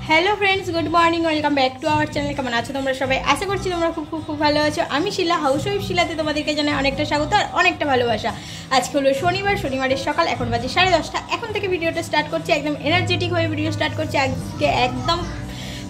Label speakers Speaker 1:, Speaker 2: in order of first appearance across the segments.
Speaker 1: Hello friends good morning welcome back to our channel केमन आছো তোমরা সবাই আশা করছি তোমরা খুব খুব খুব ভালো আছো। আমি শিলা হাউস ওয়াইফ শিলাতে তোমাদেরকে জানাই অনেকটা স্বাগত আর অনেকটা ভালোবাসা। আজকে হলো শনিবারের সকাল, এখন বাজে 10:30। এখন থেকে ভিডিওটা স্টার্ট করছি, একদম এনার্জেটিক হয়ে ভিডিও স্টার্ট করছি। আজকে একদম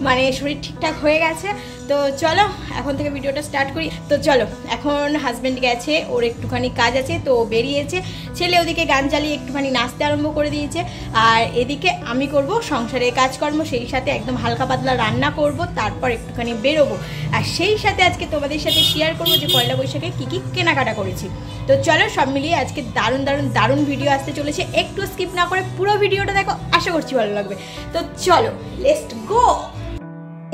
Speaker 1: মানে শরীর ঠিকঠাক হয়ে গেছে। তো চলো এখন থেকে ভিডিওটা স্টার্ট করি। তো চলো, এখন হাজব্যান্ড গেছে, ওর একটুখানি কাজ আছে তো বেরিয়েছে। ছেলে ওদিকে গান চালিয়ে একটুখানি নাচতে আরম্ভ করে দিয়েছে, আর এদিকে আমি করব সংসারের কাজকর্ম, সেই সাথে একদম হালকা পাতলা রান্না করব, তারপর একটুখানি বেরোবো। আর সেই সাথে আজকে তোমাদের সাথে শেয়ার করবো যে পয়লা বৈশাখে কী কী কেনাকাটা করেছি। তো চলো সব মিলিয়ে আজকে দারুণ দারুণ দারুণ ভিডিও আসতে চলেছে। একটু স্কিপ না করে পুরো ভিডিওটা দেখো, আশা করছি ভালো লাগবে। তো চলো লেটস গো।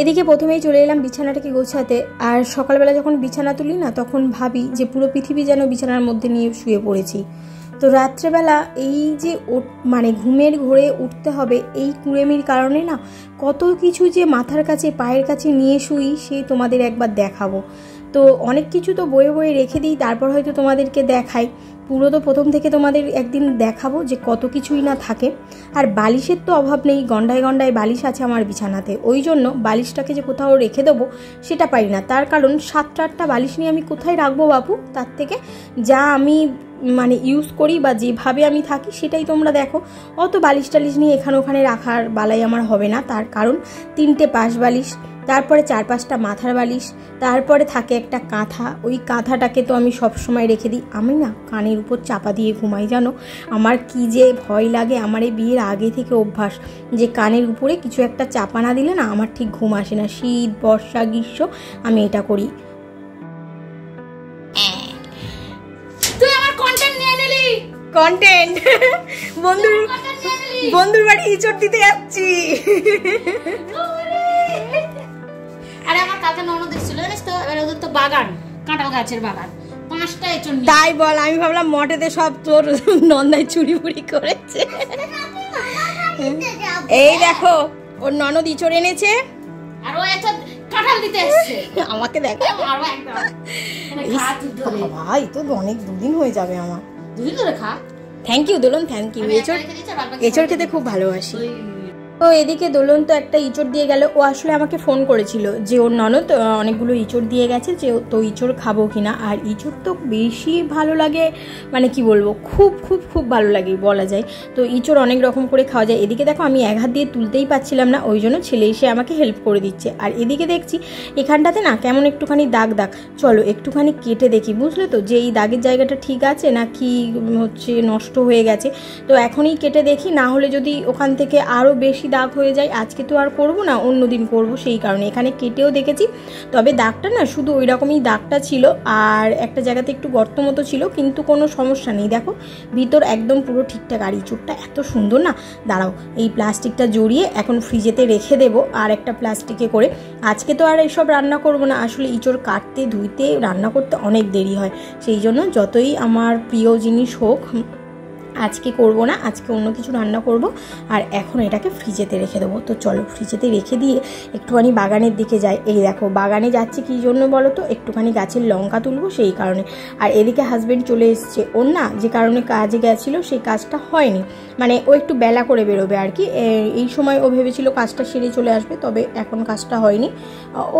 Speaker 1: এদিকে প্রথমেই চলে এলাম বিছানাটাকে গোছাতে। আর সকালবেলা যখন বিছানা তুলি না, তখন ভাবি যে পুরো পৃথিবী যেন বিছানার মধ্যে নিয়ে শুয়ে পড়েছি। তো রাত্রেবেলা এই যে মানে ঘুমের ঘোরে উঠতে হবে, এই কুড়েমির কারণে না কত কিছু যে মাথার কাছে পায়ের কাছে নিয়ে শুই, সে তোমাদের একবার দেখাবো। তো অনেক কিছু তো বয়ে বয়ে রেখে দিই, তারপর হয়তো তোমাদেরকে দেখাই। পুরো তো প্রথম থেকে তোমাদের একদিন দেখাবো যে কত কিছুই না থাকে। আর বালিশের তো অভাব নেই, গন্ডায় গন্ডায় বালিশ আছে আমার বিছানাতে। ওই জন্য বালিশটাকে যে কোথাও রেখে দেবো সেটা পারি না। তার কারণ 7-8টা বালিশ নিয়ে আমি কোথায় রাখবো বাপু? তার থেকে যা আমি মানে ইউজ করি বা যেভাবে আমি থাকি সেটাই তোমরা দেখো। অত বালিশ টালিশ নিয়ে এখানে ওখানে রাখার বালাই আমার হবে না। তার কারণ 3টে পাশ বালিশ, তারপরে 4-5টা মাথার বালিশ, তারপরে থাকে একটা কাঁথা। ওই কাঁথাটাকে তো আমি সব সময় রেখে দিই। আমি না কানের উপর চাপা দিয়ে ঘুমাই, জানো আমার কি যে ভয় লাগে। আমার এই বিয়ের আগে থেকে অভ্যাস যে কানের উপরে কিছু একটা চাপা না দিলে না আমার ঠিক ঘুম আসে না। শীত, বর্ষা, গ্রীষ্ম আমি এটা করি। তুই আমার কন্টেন্ট নিয়ে নিলি। কন্টেন্ট বন্ধুর বাড়ি ইচড় দিতে যাচ্ছি।
Speaker 2: আরে আমার কাকা ননদ এসেছিল জানিস তো, এবার ওদের তো বাগান, কাঁঠাল গাছের বাগান, 5টা এঁচড়।
Speaker 1: তাই বল, আমি ভাবলাম মঠেতে সব তোর নন্দায় চুরি ফুরি করেছে। এই দেখো ওর ননদ ইচড় এনেছে,
Speaker 2: আর ও এঁচড় কাঁঠাল দিতে এসেছে
Speaker 1: আমাকে দেখো।
Speaker 2: আরো একটা
Speaker 1: ভাই তো অনেক দুদিন হয়ে যাবে আমার।
Speaker 2: দুদিন ধরে খা।
Speaker 1: Thank you Dolan, thank you. এঁচড় খেতে খুব ভালোবাসি। তো এদিকে দোলন তো একটা ইঁচড় দিয়ে গেল। ও আসলে আমাকে ফোন করেছিল যে ওর ননদ অনেকগুলো ইঁচড় দিয়ে গেছে, যে তো ইঁচড় খাবো কিনা। আর ইঁচড় তো বেশি ভালো লাগে, মানে কি বলবো, খুব খুব খুব ভালো লাগে বলা যায়। তো ইঁচড় অনেক রকম করে খাওয়া যায়। এদিকে দেখো আমি এক হাত দিয়ে তুলতেই পাচ্ছিলাম না, ওই জন্য ছেলে এসে আমাকে হেল্প করে দিচ্ছে। আর এদিকে দেখছি এখানটাতে না কেমন একটুখানি দাগ দাগ। চলো একটুখানি কেটে দেখি, বুঝলে তো, যে এই দাগের জায়গাটা ঠিক আছে না কি হচ্ছে নষ্ট হয়ে গেছে। তো এখনই কেটে দেখি, না হলে যদি ওখান থেকে আরও বেশি দাগ হয়ে যায়। আজকে তো আর করবো না, অন্যদিন করবো, সেই কারণে এখানে কেটেও দেখেছি। তবে দাগটা না শুধু ওই রকমই দাগটা ছিল, আর একটা জায়গাতে একটু গর্ত মতো ছিল, কিন্তু কোনো সমস্যা নেই। দেখো ভিতর একদম পুরো ঠিকঠাক। আর ইঁচড়টা এত সুন্দর না, দাঁড়াও এই প্লাস্টিকটা জড়িয়ে এখন ফ্রিজেতে রেখে দেবো আর একটা প্লাস্টিকে করে। আজকে তো আর এইসব রান্না করবো না, আসলে ইঁচড় কাটতে ধুইতে রান্না করতে অনেক দেরি হয়। সেই জন্য যতই আমার প্রিয় জিনিস হোক আজকে করব না, আজকে অন্য কিছু রান্না করব। আর এখন এটাকে ফ্রিজেতে রেখে দেবো। তো চলো ফ্রিজেতে রেখে দিয়ে একটুখানি বাগানের দিকে যাই। এই দেখো বাগানে যাচ্ছি কী জন্য বলো তো, একটুখানি গাছের লঙ্কা তুলবো সেই কারণে। আর এদিকে হাজব্যান্ড চলে এসছে। ওর না যে কারণে কাজে গেছিলো সেই কাজটা হয়নি, মানে ও একটু বেলা করে বেরোবে আর কি। এই সময় ও ভেবেছিল কাজটা সেরে চলে আসবে, তবে এখন কাজটা হয়নি।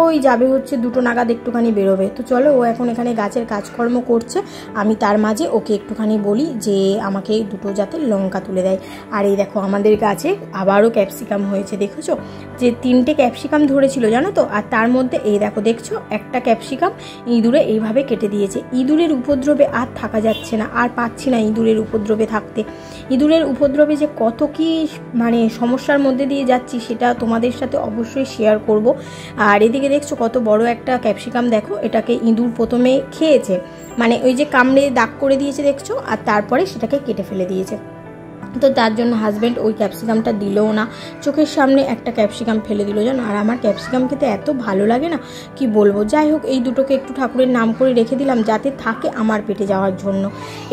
Speaker 1: ওই যাবে হচ্ছে 2টো নাগাদ একটুখানি বেরোবে। তো চলো ও এখন এখানে গাছের কাজকর্ম করছে, আমি তার মাঝে ওকে একটুখানি বলি যে আমাকে 2টো যাতে লঙ্কা তুলে দেয়। আর এই দেখো আমাদের গাছে আবারও ক্যাপসিকাম হয়েছে, দেখেছো যে 3টে ক্যাপসিকাম ধরেছিল জানো তো। আর তার মধ্যে এই দেখো দেখছো একটা ক্যাপসিকাম ইঁদুরে এইভাবে কেটে দিয়েছে। ইঁদুরের উপদ্রবে আর থাকা যাচ্ছে না, আর পাচ্ছি না ইঁদুরের উপদ্রবে থাকতে। ইঁদুরের উপদ্রবে যে কত কি মানে সমস্যার মধ্যে দিয়ে যাচ্ছি সেটা তোমাদের সাথে অবশ্যই শেয়ার করব। আর এদিকে দেখছো কত বড় একটা ক্যাপসিকাম, দেখো এটাকে ইঁদুর প্রথমে খেয়েছে, মানে ওই যে কামড়ে দাগ করে দিয়েছে দেখছো, আর তারপরে সেটাকে কেটে ফেলে দিয়েছে। তো তার জন্য হাজব্যান্ড ওই ক্যাপসিকামটা দিলও না, চোখের সামনে একটা ক্যাপসিকাম ফেলে দিল জানো। আর আমার ক্যাপসিকাম খেতে এত ভালো লাগে না কি বলবো। যাই হোক এই দুটোকে একটু ঠাকুরের নাম করে রেখে দিলাম যাতে থাকে আমার পেটে যাওয়ার জন্য।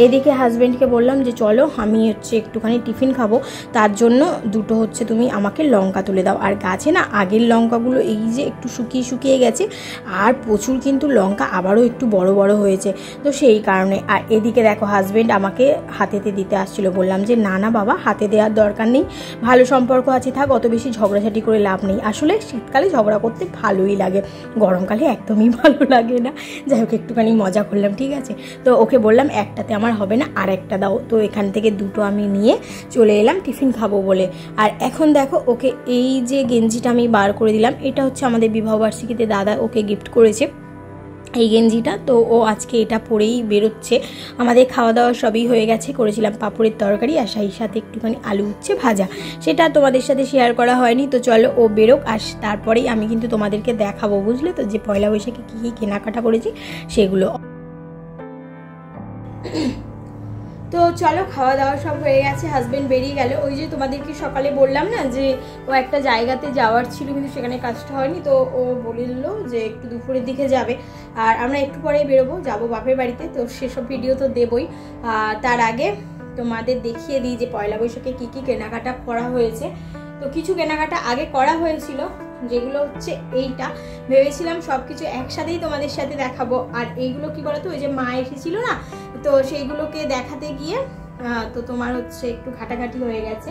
Speaker 1: এদিকে হাজব্যান্ডকে বললাম যে চলো আমি হচ্ছে একটুখানি টিফিন খাবো, তার জন্য 2টো হচ্ছে তুমি আমাকে লঙ্কা তুলে দাও। আর গাছে না আগের লঙ্কাগুলো এই যে একটু শুকিয়ে শুকিয়ে গেছে, আর প্রচুর কিন্তু লঙ্কা আবারও একটু বড় বড় হয়েছে, তো সেই কারণে। আর এদিকে দেখো হাজব্যান্ড আমাকে হাতেতে দিতে আসছিল, বললাম যে না না বাবা হাতে দেওয়ার দরকার নেই, ভালো সম্পর্ক আছে থাক, অত বেশি ঝগড়াঝাটি করে লাভ নেই। আসলে শীতকালে ঝগড়া করতে ভালোই লাগে, গরমকালে একদমই ভালো লাগে না। যাই হোক একটুখানি মজা করলাম, ঠিক আছে। তো ওকে বললাম একটাতে আমার হবে না, আর একটা দাও। তো এখান থেকে দুটো আমি নিয়ে চলে এলাম টিফিন খাবো বলে। আর এখন দেখো ওকে এই যে গেঞ্জিটা আমি বার করে দিলাম, এটা হচ্ছে আমাদের বিবাহবার্ষিকীতে দাদা ওকে গিফট করেছে এই গেঞ্জিটা। তো ও আজকে এটা পরেই বেরোচ্ছে। আমাদের খাওয়া দাওয়া সবই হয়ে গেছে, করেছিলাম পাঁপড়ের তরকারি আর সেই সাথে একটুখানি আলু উচ্ছে ভাজা, সেটা তোমাদের সাথে শেয়ার করা হয়নি। তো চলো ও বেরোক, আর তারপরেই আমি কিন্তু তোমাদেরকে দেখাবো, বুঝলে তো, যে পয়লা বৈশাখে কী কী কেনাকাটা করেছি সেগুলো। তো চলো খাওয়া দাওয়া সব হয়ে গেছে, হাজব্যান্ড বেরিয়ে গেল। ওই যে তোমাদেরকে সকালে বললাম না যে ও একটা জায়গাতে যাওয়ার ছিল কিন্তু সেখানে কাজটা হয়নি, তো ও বলে দিল যে একটু দুপুরের দিকে যাবে, আর আমরা একটু পরেই বেরোবো, যাবো বাপের বাড়িতে। তো সেসব ভিডিও তো দেবই, তার আগে তোমাদের দেখিয়ে দিই যে পয়লা বৈশাখে কী কী কেনাকাটা করা হয়েছে। তো কিছু কেনাকাটা আগে করা হয়েছিল, যেগুলো হচ্ছে এইটা ভেবেছিলাম সব কিছু একসাথেই তোমাদের সাথে দেখাবো। আর এইগুলো কি বলতো, ওই যে মা এসেছিল না, তো সেইগুলোকে দেখাতে গিয়ে তো তোমার হচ্ছে একটু ঘাটাঘাটি হয়ে গেছে।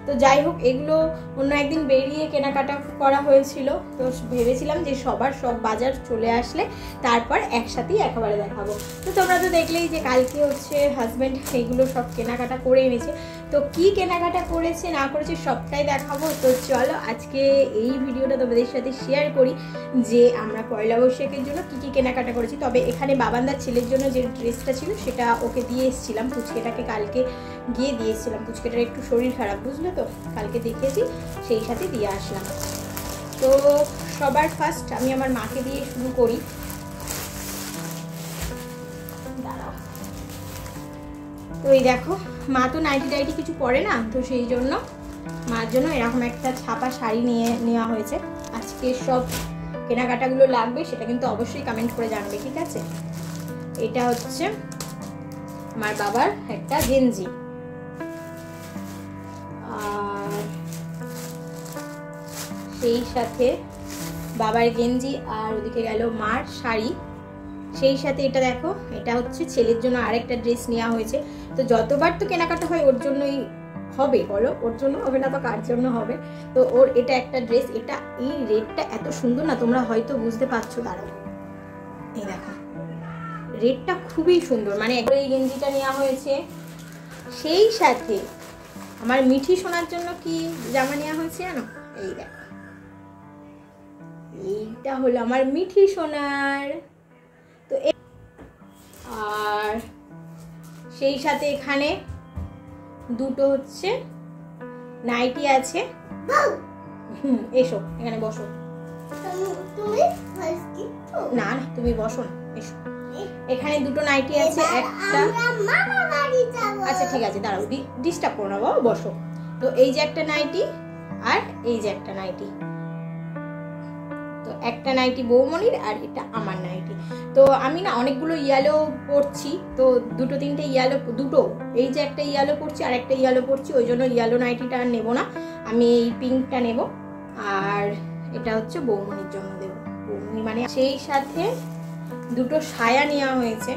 Speaker 1: তো যাই হোক এগুলো অন্য একদিন বেরিয়ে কেনাকাটা করা হয়েছিল, তো ভেবেছিলাম যে সবার সব বাজার চলে আসলে তারপর একসাথেই একেবারে দেখাবো। তো তোমরা তো দেখলেই যে কালকে হচ্ছে হাজব্যান্ড এইগুলো সব কেনাকাটা করে এনেছে। তো কি কেনাকাটা করেছে না করেছে সবটাই দেখাবো। তো চলো আজকে এই ভিডিওটা তোমাদের সাথে শেয়ার করি যে আমরা পয়লা বৈশাখের জন্য কি কি কেনাকাটা করেছি। তবে এখানে বাবানদার ছেলের জন্য যে ড্রেসটা ছিল সেটা ওকে দিয়ে এসেছিলাম, পুচকেটাকে কালকে গিয়ে দিয়েছিলাম। পুচকেটার একটু শরীর খারাপ, বুঝলে তো, কালকে দেখেছি, সেই সাথে দিয়ে আসলাম। তো সবার ফার্স্ট আমি আমার মাকে দিয়ে শুরু করি। দাঁড়াও, তো এই দেখো মা তো নাইটি টাইটি কিছু পরে না, তো সেই জন্য মার জন্য এরকম একটা ছাপা শাড়ি নেওয়া হয়েছে। আজকে সব কেনাকাটাগুলো লাগবে সেটা কিন্তু অবশ্যই কমেন্ট করে জানাবে, ঠিক আছে। এটা হচ্ছে আমার বাবার একটা গেঞ্জি, আর সেই সাথে বাবার গেঞ্জি, আর ওদিকে গেল মার শাড়ি। সেই সাথে এটা দেখো, এটা হচ্ছে ছেলের জন্য আরেকটা ড্রেস নেওয়া হয়েছে। তো যতবার তো কেনাকাটা হয় ওর জন্যই হবে, বলো, ওর জন্য হবে না তো কার জন্য হবে। তো ওর এটা একটা ড্রেস, এটা এই রেডটা এত সুন্দর না, তোমরা হয়তো বুঝতে পারছো। দাঁড়াও, এই দেখো রেডটা খুবই সুন্দর, মানে এই গেঞ্জিটা নেওয়া হয়েছে। সেই সাথে আমার মিঠি সোনার জন্য কি জামা নেওয়া হয়েছে জানো, এই দেখো, এইটা হলো আমার মিঠি সোনার। তো আর সেই সাথে এখানে দুটো হচ্ছে নাইটি আছে। এসো এখানে বসো, না না তুমি বসো না, এসো। এখানে দুটো নাইটি আছে, একটা, আচ্ছা ঠিক আছে দাঁড়াও, ডিস্টার্ব করো না বাবা, বসো। তো এই যে একটা নাইটি, আর এই যে একটা নাইটি। তো একটা নাইটি বৌমনির, আর এটা আমার নাইটি। তো আমি না অনেকগুলো ইয়ালো পরছি, তো দুটো তিনটে ইয়ালো, দুটো, এই যে একটা ইয়ালো পরছি আর একটা ইয়ালো পরছি, ওই জন্য ইয়ালো নাইটিটা আর নেবো না, আমি এই পিঙ্কটা নেব। আর এটা হচ্ছে বৌমনির জন্য দেবো, বৌমনি মানে। সেই সাথে দুটো সায়া নেওয়া হয়েছে।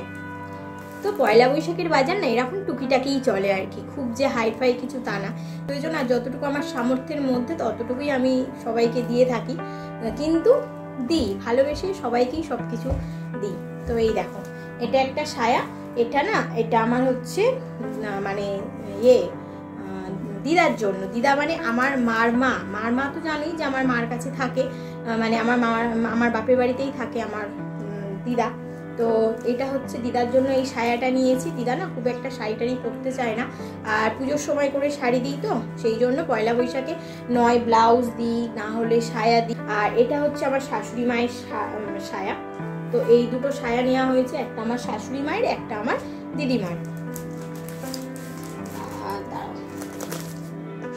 Speaker 1: তো পয়লা বৈশাখের বাজার না এরকম টুকিটাকিই চলে আর কি, খুব যে হাইফাই কিছু তা না। তো ওই জন্য যতটুকু আমার সামর্থ্যের মধ্যে ততটুকুই আমি সবাইকে দিয়ে থাকি, কিন্তু দিই ভালোবেসে সবাইকেই সব কিছু দিই। তো এই দেখো এটা একটা সায়া, এটা না, এটা আমার হচ্ছে মানে দিদার জন্য। দিদা মানে আমার মার মা, মার মা তো জানোই যে আমার মার কাছে থাকে, মানে আমার বাপের বাড়িতেই থাকে আমার দিদা। তো এটা হচ্ছে দিদার জন্য এই সায়াটা নিয়েছি। দিদা না খুব একটা শাড়ি পরতে চায় না, আর পুজোর সময় করে শাড়ি দিই, তো সেই জন্য পয়লা বৈশাখে নয় ব্লাউজ দিই, না হলে সায়া দিই। আর এটা হচ্ছে আমার শাশুড়ি মায়ের সায়া। তো এই দুটো সায়া নেওয়া হয়েছে, একটা আমার শাশুড়ি মায়ের, একটা আমার দিদিমার।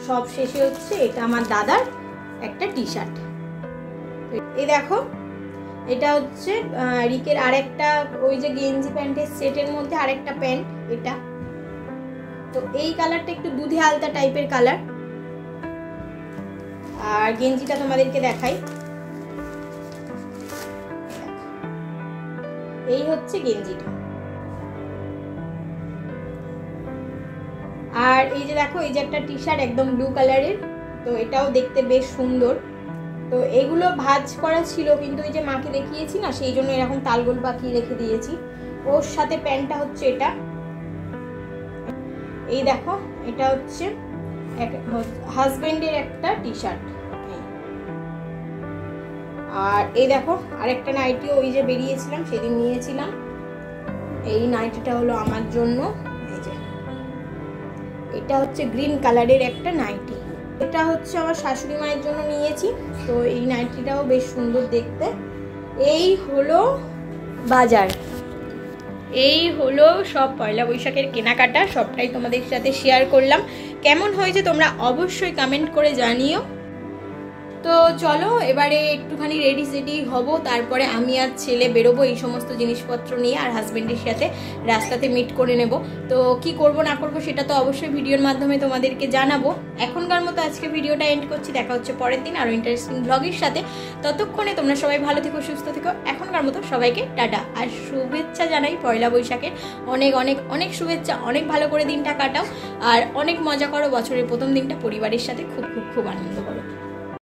Speaker 1: সব শেষে হচ্ছে এটা আমার দাদার একটা টি শার্ট। এই দেখো এটা হচ্ছে রিকের আরেকটা ওই যে গেঞ্জি প্যান্টের সেটের মধ্যে আরেকটা প্যান্ট এটা। তো এই কালারটা একটু দুধে আলতা টাইপের কালার। আর গেঞ্জিটা তোমাদেরকে দেখাই, এই হচ্ছে গেঞ্জিটা। আর এই যে দেখো, এই যে একটা টি শার্ট একদম ব্লু কালারের, তো এটাও দেখতে বেশ সুন্দর। তো এগুলো ভাঁজ করা ছিল, কিন্তু এই যে মাকে দেখিয়েছি না, সেই জন্য এরকম তালগোল পাকিয়ে রেখে দিয়েছি। ওর সাথে প্যান্টটা হচ্ছে এটা, এই দেখো, এটা হচ্ছে হাজবেন্ডের একটা টি শার্ট। আর এই দেখো আরেকটা নাইটিও ওই যে বেরিয়েছিলাম সেদিন নিয়েছিলাম, এই নাইটিটা হলো আমার জন্য। এই যে এটা হচ্ছে গ্রিন কালারের একটা নাইটি, এটা হচ্ছে আমার শাশুড়ি মায়ের জন্য নিয়েছি। তো এই নাইটিটাও বেশ সুন্দর দেখতে। এই হলো বাজার, এই হলো সব পয়লা বৈশাখের কেনাকাটা, সবটাই তোমাদের সাথে শেয়ার করলাম। কেমন হয়েছে তোমরা অবশ্যই কমেন্ট করে জানিও। তো চলো এবারে একটুখানি রেডি সেডি হব, তারপরে আমি আর ছেলে বেরোবো এই সমস্ত জিনিসপত্র নিয়ে, আর হাজবেন্ডের সাথে রাস্তাতে মিট করে নেব। তো কি করব না করব সেটা তো অবশ্যই ভিডিওর মাধ্যমে তোমাদেরকে জানাবো। এখনকার মতো আজকে ভিডিওটা এন্ড করছি, দেখা হচ্ছে পরের দিন আরও ইন্টারেস্টিং ব্লগের সাথে। ততক্ষণে তোমরা সবাই ভালো থেকো, সুস্থ থেকো। এখনকার মতো সবাইকে টাটা, আর শুভেচ্ছা জানাই পয়লা বৈশাখের। অনেক অনেক অনেক শুভেচ্ছা, অনেক ভালো করে দিনটা কাটাও, আর অনেক মজা করো। বছরের প্রথম দিনটা পরিবারের সাথে খুব খুব খুব আনন্দ করো।